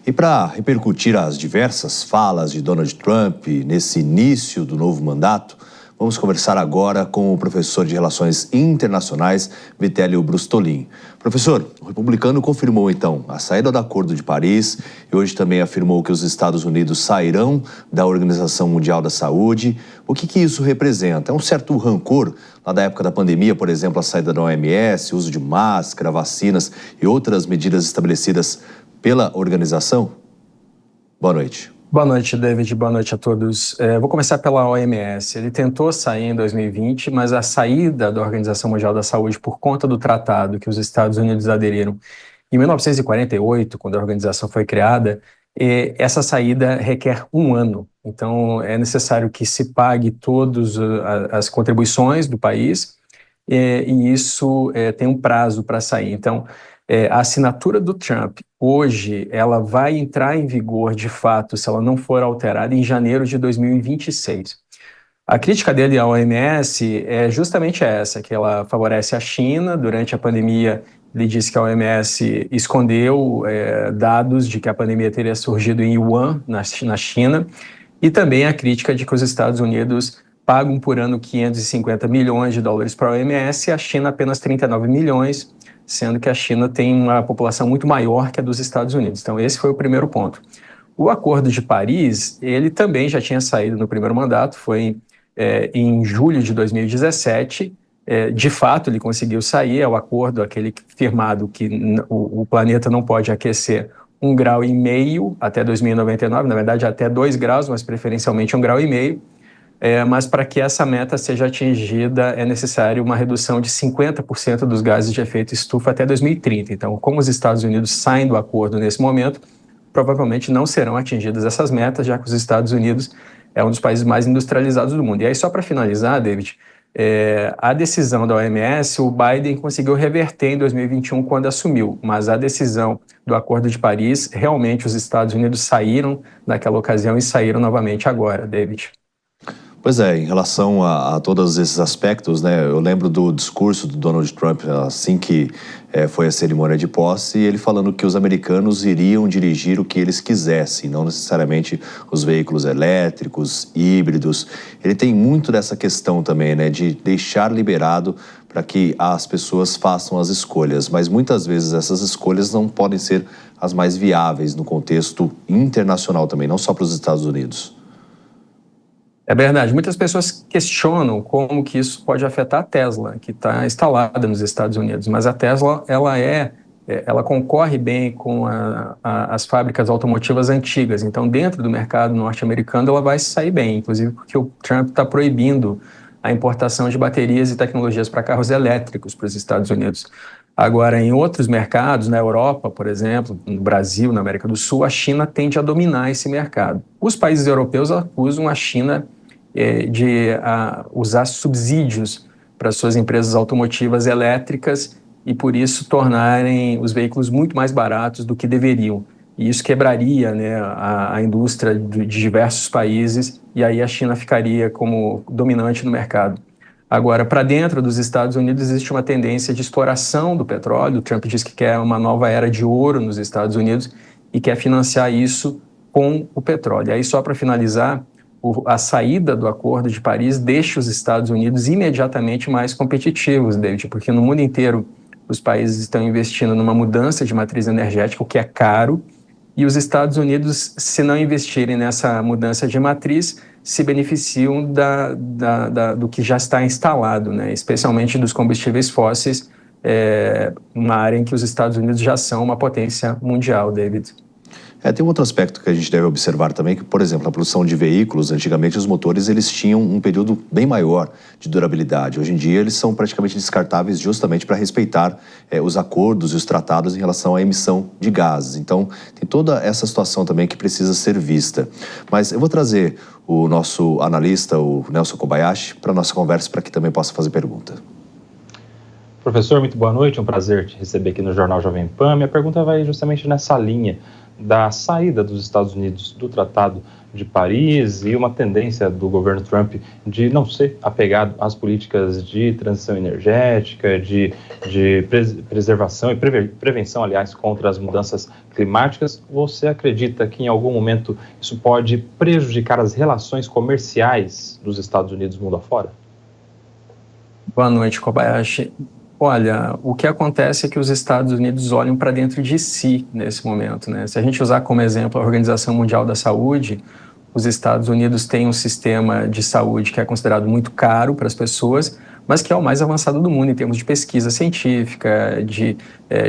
E para repercutir as diversas falas de Donald Trump nesse início do novo mandato, vamos conversar agora com o professor de Relações Internacionais, Vitélio Brustolin. Professor, o republicano confirmou então a saída do Acordo de Paris e hoje também afirmou que os Estados Unidos sairão da Organização Mundial da Saúde. O que isso representa? É um certo rancor lá da época da pandemia, por exemplo, a saída da OMS, uso de máscara, vacinas e outras medidas estabelecidas pela organização? Boa noite. Boa noite, David. Boa noite a todos. Vou começar pela OMS. Ele tentou sair em 2020, mas a saída da Organização Mundial da Saúde por conta do tratado que os Estados Unidos aderiram em 1948, quando a organização foi criada, essa saída requer 1 ano. Então, é necessário que se pague todas as contribuições do país e isso tem um prazo para sair. Então, a assinatura do Trump hoje, ela vai entrar em vigor de fato, se ela não for alterada, em janeiro de 2026. A crítica dele à OMS é justamente essa, que ela favorece a China. Durante a pandemia, ele disse que a OMS escondeu dados de que a pandemia teria surgido em Wuhan, na China, e também a crítica de que os Estados Unidos pagam por ano 550 milhões de dólares para a OMS e a China apenas 39 milhões, sendo que a China tem uma população muito maior que a dos Estados Unidos. Então, esse foi o primeiro ponto. O Acordo de Paris, ele também já tinha saído no primeiro mandato, foi em julho de 2017. De fato, ele conseguiu sair, é o acordo, aquele firmado que o planeta não pode aquecer 1,5 grau até 2099, na verdade até 2 graus, mas preferencialmente 1,5 grau. Mas para que essa meta seja atingida é necessário uma redução de 50% dos gases de efeito estufa até 2030. Então, como os Estados Unidos saem do acordo nesse momento, provavelmente não serão atingidas essas metas, já que os Estados Unidos é um dos países mais industrializados do mundo. E aí, só para finalizar, David, a decisão da OMS, o Biden conseguiu reverter em 2021 quando assumiu, mas a decisão do Acordo de Paris, realmente os Estados Unidos saíram naquela ocasião e saíram novamente agora, David. Pois é, em relação a todos esses aspectos, né, eu lembro do discurso do Donald Trump assim que foi a cerimônia de posse, ele falando que os americanos iriam dirigir o que eles quisessem, não necessariamente os veículos elétricos, híbridos. Ele tem muito dessa questão também, né, de deixar liberado para que as pessoas façam as escolhas, mas muitas vezes essas escolhas não podem ser as mais viáveis no contexto internacional também, não só para os Estados Unidos. É verdade. Muitas pessoas questionam como que isso pode afetar a Tesla, que está instalada nos Estados Unidos. Mas a Tesla, ela concorre bem com as fábricas automotivas antigas. Então, dentro do mercado norte-americano, ela vai sair bem, inclusive porque o Trump está proibindo a importação de baterias e tecnologias para carros elétricos para os Estados Unidos. Agora, em outros mercados, na Europa, por exemplo, no Brasil, na América do Sul, a China tende a dominar esse mercado. Os países europeus acusam a China de usar subsídios para suas empresas automotivas elétricas e, por isso, tornarem os veículos muito mais baratos do que deveriam. E isso quebraria, né, a indústria de diversos países e aí a China ficaria como dominante no mercado. Agora, para dentro dos Estados Unidos existe uma tendência de exploração do petróleo. O Trump diz que quer uma nova era de ouro nos Estados Unidos e quer financiar isso com o petróleo. E aí, só para finalizar, a saída do Acordo de Paris deixa os Estados Unidos imediatamente mais competitivos, David, porque no mundo inteiro os países estão investindo numa mudança de matriz energética, o que é caro, e os Estados Unidos, se não investirem nessa mudança de matriz, se beneficiam do que já está instalado, né? Especialmente dos combustíveis fósseis, uma área em que os Estados Unidos já são uma potência mundial, David. Tem um outro aspecto que a gente deve observar também, que, por exemplo, a produção de veículos, antigamente os motores eles tinham um período bem maior de durabilidade. Hoje em dia eles são praticamente descartáveis justamente para respeitar os acordos e os tratados em relação à emissão de gases. Então, tem toda essa situação também que precisa ser vista. Mas eu vou trazer o nosso analista, o Nelson Kobayashi, para a nossa conversa, para que também possa fazer pergunta. Professor, muito boa noite, é um prazer te receber aqui no Jornal Jovem Pan. Minha pergunta vai justamente nessa linha da saída dos Estados Unidos do Tratado de Paris e uma tendência do governo Trump de não ser apegado às políticas de transição energética, de preservação e prevenção, aliás, contra as mudanças climáticas. Você acredita que em algum momento isso pode prejudicar as relações comerciais dos Estados Unidos mundo afora? Boa noite, Kobayashi. Olha, o que acontece é que os Estados Unidos olham para dentro de si nesse momento, né? Se a gente usar como exemplo a Organização Mundial da Saúde, os Estados Unidos têm um sistema de saúde que é considerado muito caro para as pessoas, mas que é o mais avançado do mundo em termos de pesquisa científica, de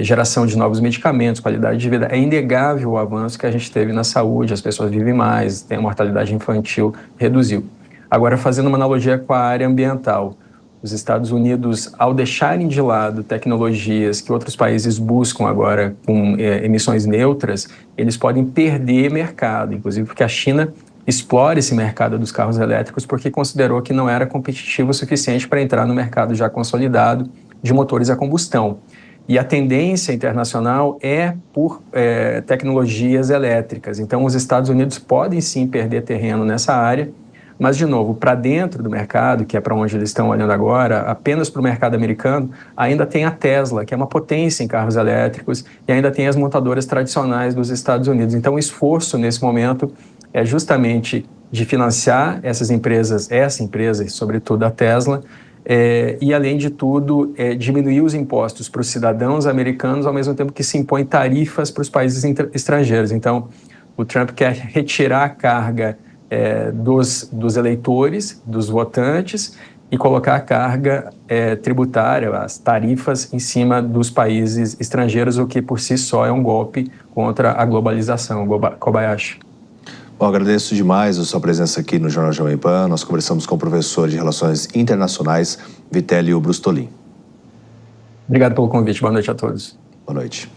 geração de novos medicamentos, qualidade de vida. É inegável o avanço que a gente teve na saúde, as pessoas vivem mais, a mortalidade infantil reduziu. Agora, fazendo uma analogia com a área ambiental, os Estados Unidos, ao deixarem de lado tecnologias que outros países buscam agora com emissões neutras, eles podem perder mercado, inclusive porque a China explora esse mercado dos carros elétricos porque considerou que não era competitivo o suficiente para entrar no mercado já consolidado de motores a combustão. E a tendência internacional é por tecnologias elétricas. Então, os Estados Unidos podem sim perder terreno nessa área. Mas, de novo, para dentro do mercado, que é para onde eles estão olhando agora, apenas para o mercado americano, ainda tem a Tesla, que é uma potência em carros elétricos, e ainda tem as montadoras tradicionais dos Estados Unidos. Então, o esforço nesse momento é justamente de financiar essas empresas, essa empresa, e sobretudo a Tesla, e, além de tudo, diminuir os impostos para os cidadãos americanos, ao mesmo tempo que se impõe tarifas para os países estrangeiros. Então, o Trump quer retirar a carga dos eleitores, dos votantes, e colocar a carga tributária, as tarifas, em cima dos países estrangeiros, o que por si só é um golpe contra a globalização. Kobayashi. Bom, agradeço demais a sua presença aqui no Jornal Jovem Pan. Nós conversamos com o professor de Relações Internacionais, Vitélio Brustolin. Obrigado pelo convite. Boa noite a todos. Boa noite.